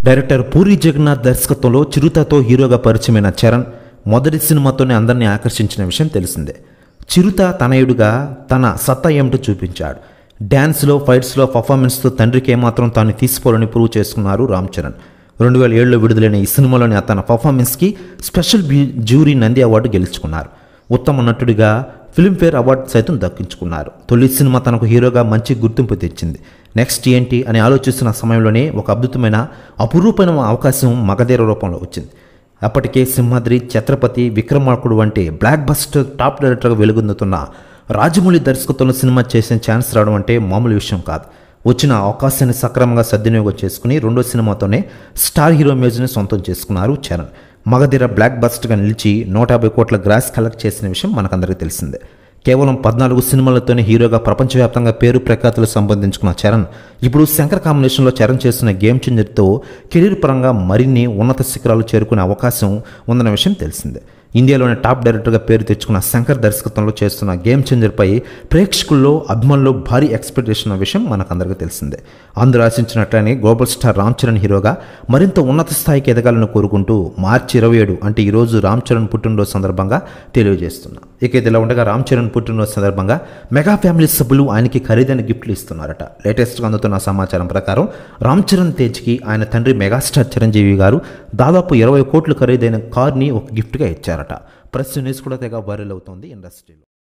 Director puri Jagannadh దర్శకత్వంలో చిరుతతో హీరోగా పరిచయమైన చరణ్ మొదటి సినిమాతోనే అందరినీ ఆకర్షించిన విషయం తెలిసిందే. చిరుత తనయుడుగా తన సత్తా ఏమిటో చూపించాడు. డ్యాన్స్లో, ఫైట్స్లో, పర్ఫార్మెన్స్తో తండ్రికి ఏమాత్రం తాను తీసుకోవాలని ప్రూవ్ చేసుకున్నారు రామ్ చరణ్. 2007లో విడుదలైన ఈ సినిమాలోని తన పర్ఫార్మెన్స్కి స్పెషల్ జ్యూరీ నంది అవార్డు గెలుచుకున్నారు. ఉత్తమ నటుడిగా ఫిల్మ్ఫేర్ అవార్డు సైతం దక్కించుకున్నారు. తొలి సినిమా తనకు హీరోగా మంచి గుర్తింపు తెచ్చింది. నెక్స్ట్ ఏంటి అని ఆలోచిస్తున్న సమయంలోనే ఒక అద్భుతమైన అపురూపమైన అవకాశం మగధీర రూపంలో వచ్చింది. అప్పటికే సింహాద్రి, ఛత్రపతి, విక్రమార్కుడు వంటి బ్లాక్ బస్టర్ టాప్ డైరెక్టర్గా వెలుగొందుతున్న రాజమౌళి దర్శకత్వంలో సినిమా చేసిన ఛాన్స్ రావడం అంటే మామూలు విషయం కాదు. వచ్చిన అవకాశాన్ని సక్రమంగా సద్వినియోగం చేసుకుని రెండో సినిమాతోనే స్టార్ హీరో ఇమేజ్ని సొంతం చేసుకున్నారు చరణ్. మగధీర బ్లాక్ బస్టర్గా నిలిచి 150 కోట్ల గ్రాస్ కలెక్ట్ చేసిన విషయం మనకందరికీ తెలిసిందే. కేవలం 14 సినిమాలతోనే హీరోగా ప్రపంచవ్యాప్తంగా పేరు ప్రఖ్యాతులు సంపాదించుకున్న చరణ్ ఇప్పుడు శంకర్ కాంబినేషన్లో చరణ్ చేస్తున్న గేమ్ చేంజర్తో కెరీర్ పరంగా మరిన్ని ఉన్నత శిఖరాలు చేరుకునే అవకాశం ఉందన్న విషయం తెలిసిందే. ఇండియాలోని టాప్ డైరెక్టర్గా పేరు తెచ్చుకున్న శంకర్ దర్శకత్వంలో చేస్తున్న గేమ్ చేంజర్పై ప్రేక్షకుల్లో, అభిమానుల్లో భారీ ఎక్స్పెక్టేషన్ ఉన్న విషయం మనకందరికీ తెలిసిందే. అందరూ ఆశించినట్లనే గ్లోబల్ స్టార్ రామ్ చరణ్ హీరోగా మరింత ఉన్నత స్థాయికి ఎదగాలని కోరుకుంటూ మార్చి 27 అంటే ఈరోజు రామ్ చరణ్ పుట్టినరోజు సందర్భంగా తెలియజేస్తున్నా. ఇక ఇదిలా ఉండగా రామ్ చరణ్ పుట్టినరోజు సందర్భంగా మెగా ఫ్యామిలీ సభ్యులు ఆయనకి ఖరీదైన గిఫ్ట్లు ఇస్తున్నారట. లేటెస్ట్గా అందుతున్న సమాచారం ప్రకారం రామ్ చరణ్ తేజ్కి ఆయన తండ్రి మెగాస్టార్ చిరంజీవి గారు దాదాపు 20 కోట్లు ఖరీదైన కార్ని ఒక గిఫ్ట్గా ఇచ్చారట. ప్రెస్ న్యూస్ కూడా తెగ వైరల్ అవుతోంది ఇండస్ట్రీలో.